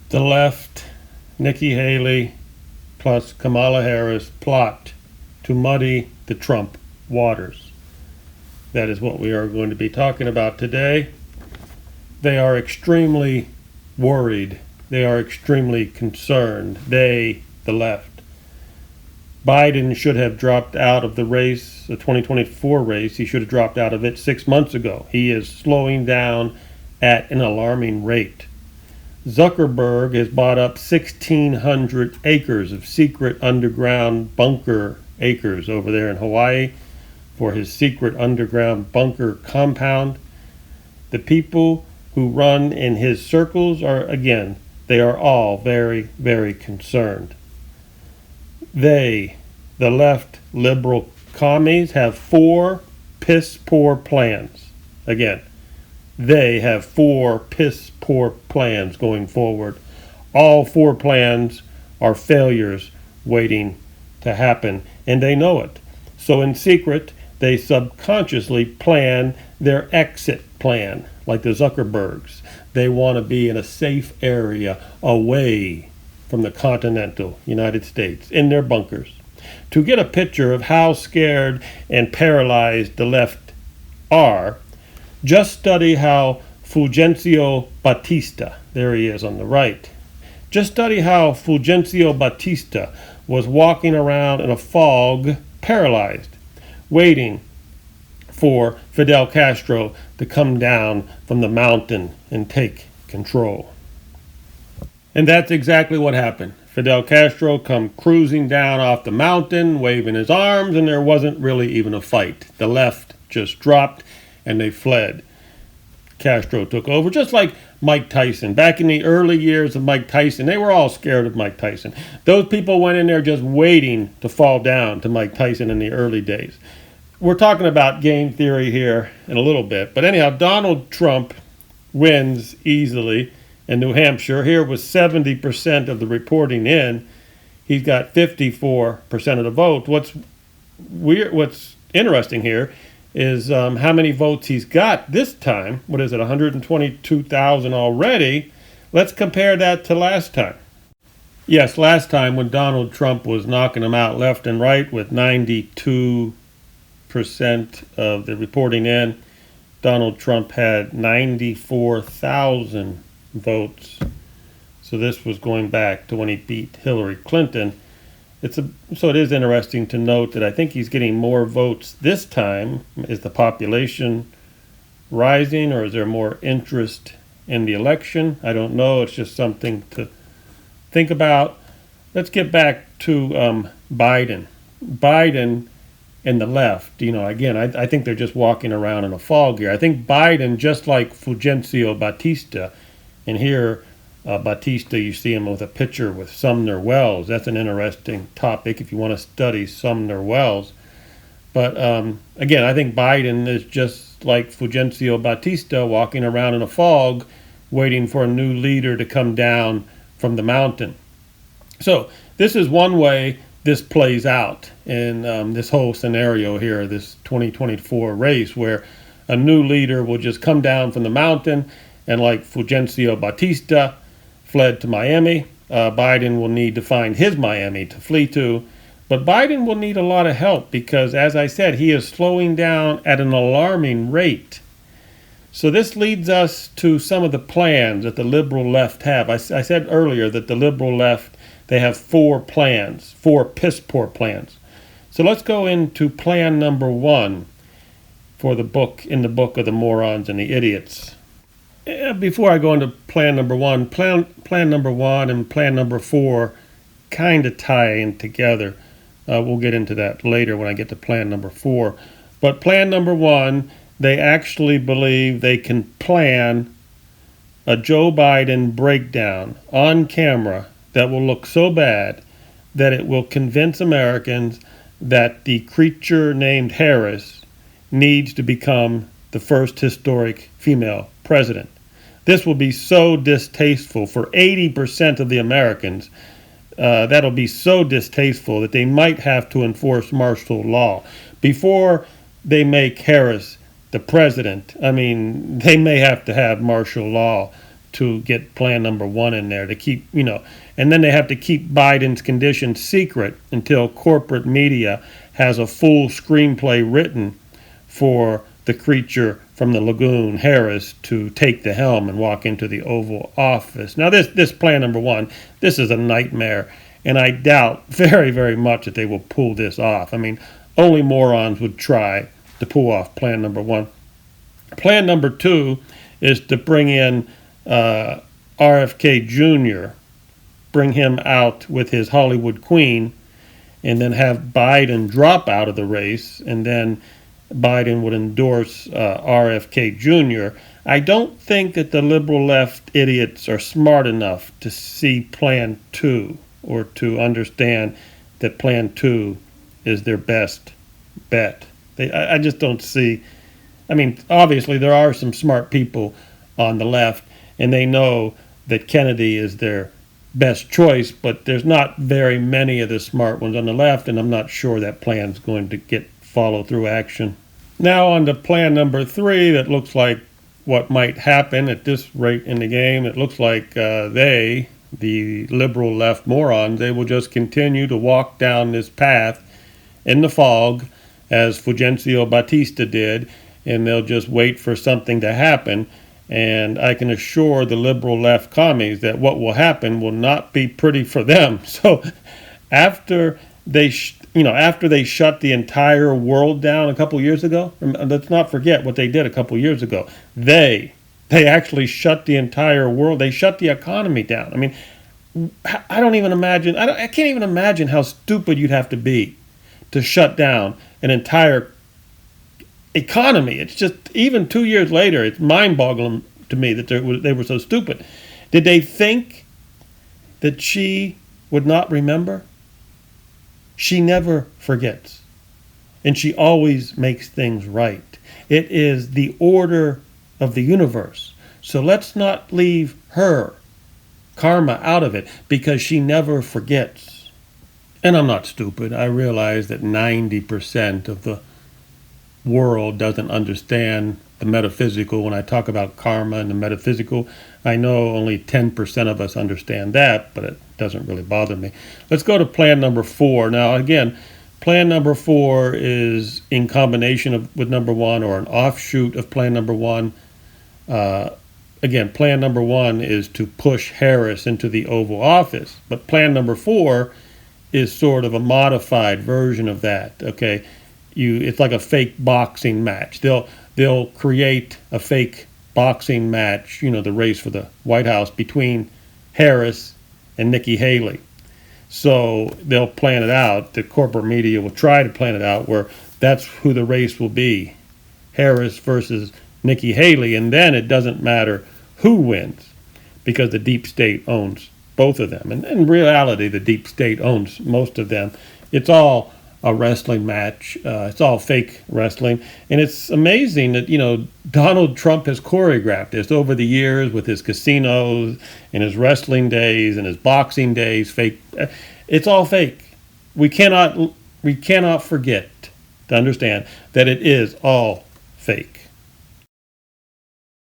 The left, Nikki Haley plus Kamala Harris plot to muddy the Trump waters. That is what we are going to be talking about today. They are extremely worried. They are extremely concerned. They, the left. Biden should have dropped out of the race, the 2024 race. He should have dropped out of it 6 months ago. He is slowing down at an alarming rate. Zuckerberg has bought up 1,600 acres of secret underground bunker acres over there in Hawaii for his secret underground bunker compound. The people who run in his circles are, again, they are all very, very concerned. They, the left liberal commies, have 4 piss-poor plans. Again, they have 4 piss-poor plans going forward. All 4 plans are failures waiting to happen, and they know it. So in secret, they subconsciously plan their exit plan, like the Zuckerbergs. They want to be in a safe area away from the continental United States in their bunkers. To get a picture of how scared and paralyzed the left are, just study how Fulgencio Batista, there he is on the right, just study how Fulgencio Batista was walking around in a fog, paralyzed, waiting for Fidel Castro to come down from the mountain and take control. And that's exactly what happened. Fidel Castro come cruising down off the mountain, waving his arms, and there wasn't really even a fight. The left just dropped and they fled. Castro took over, just like Mike Tyson. Back in the early years of Mike Tyson, they were all scared of Mike Tyson. Those people went in there just waiting to fall down to Mike Tyson in the early days. We're talking about game theory here in a little bit. But anyhow, Donald Trump wins easily in New Hampshire. Here was 70% of the reporting in. He's got 54% of the vote. What's interesting here is how many votes he's got this time. What is it, 122,000 already? Let's compare that to last time. Yes, last time when Donald Trump was knocking them out left and right with 92% of the reporting in, Donald Trump had 94,000 votes. So this was going back to when he beat Hillary Clinton. So it is interesting to note that I think he's getting more votes this time. Is the population rising, or is there more interest in the election? I don't know. It's just something to think about. Let's get back to Biden. Biden and the left, again, I think they're just walking around in a fog here. I think Biden, just like Fulgencio Batista, and here Batista, you see him with a picture with Sumner Wells. That's an interesting topic if you want to study Sumner Wells. But again, I think Biden is just like Fulgencio Batista, walking around in a fog, waiting for a new leader to come down from the mountain. So this is one way this plays out in this whole scenario here, this 2024 race, where a new leader will just come down from the mountain, and like Fulgencio Batista fled to Miami, Biden will need to find his Miami to flee to. But Biden will need a lot of help because, as I said, he is slowing down at an alarming rate. So this leads us to some of the plans that the liberal left have. I said earlier that the liberal left, they have 4 plans, 4 piss-poor plans. So let's go into plan number 1 for the book, in the book of the morons and the idiots. Before I go into plan number 1, plan number 1 and plan number 4 kind of tie in together. We'll get into that later when I get to plan number 4. But plan number 1, they actually believe they can plan a Joe Biden breakdown on camera that will look so bad that it will convince Americans that the creature named Harris needs to become the first historic female president. This will be so distasteful for 80% of the Americans. That'll be so distasteful that they might have to enforce martial law. Before they make Harris the president, I mean, they may have to have martial law to get plan number one in there to keep, and then they have to keep Biden's conditions secret until corporate media has a full screenplay written for the creature from the lagoon, Harris, to take the helm and walk into the Oval Office. Now, this plan number one, this is a nightmare, and I doubt very, very much that they will pull this off. I mean, only morons would try to pull off plan number one. Plan number two is to bring in RFK Jr., bring him out with his Hollywood queen, and then have Biden drop out of the race, and then Biden would endorse RFK Jr. I don't think that the liberal left idiots are smart enough to see Plan 2 or to understand that Plan 2 is their best bet. I just don't see. I mean, obviously there are some smart people on the left, and they know that Kennedy is their best choice, but there's not very many of the smart ones on the left, and I'm not sure that plan's going to get follow-through action. Now on to plan number 3, that looks like what might happen at this rate in the game. It looks like the liberal left morons, they will just continue to walk down this path in the fog, as Fulgencio Batista did, and they'll just wait for something to happen. And I can assure the liberal left commies that what will happen will not be pretty for them. So after they shut the entire world down a couple years ago, let's not forget what they did a couple years ago. They actually shut the entire world. They shut the economy down. I mean, I can't even imagine how stupid you'd have to be to shut down an entire economy. It's just, even 2 years later, it's mind-boggling to me that they were so stupid. Did they think that she would not remember? She never forgets, and she always makes things right. It is the order of the universe. So let's not leave her karma out of it, because she never forgets. And I'm not stupid. I realize that 90% of the world doesn't understand the metaphysical. When I talk about karma and the metaphysical, I know only 10% of us understand that, but it doesn't really bother me. Let's go to plan number 4. Now, again, plan number 4 is in combination with number 1, or an offshoot of plan number 1. Again, plan number 1 is to push Harris into the Oval Office, but plan number 4 is sort of a modified version of that. Okay, it's like a fake boxing match. They'll create a fake boxing match, the race for the White House between Harris and Nikki Haley. So they'll plan it out. The corporate media will try to plan it out where that's who the race will be, Harris versus Nikki Haley, and then it doesn't matter who wins, because the deep state owns both of them. And in reality, the deep state owns most of them. It's all a wrestling match. It's all fake wrestling. And it's amazing that, Donald Trump has choreographed this over the years with his casinos and his wrestling days and his boxing days. Fake. It's all fake. We cannot forget to understand that it is all fake.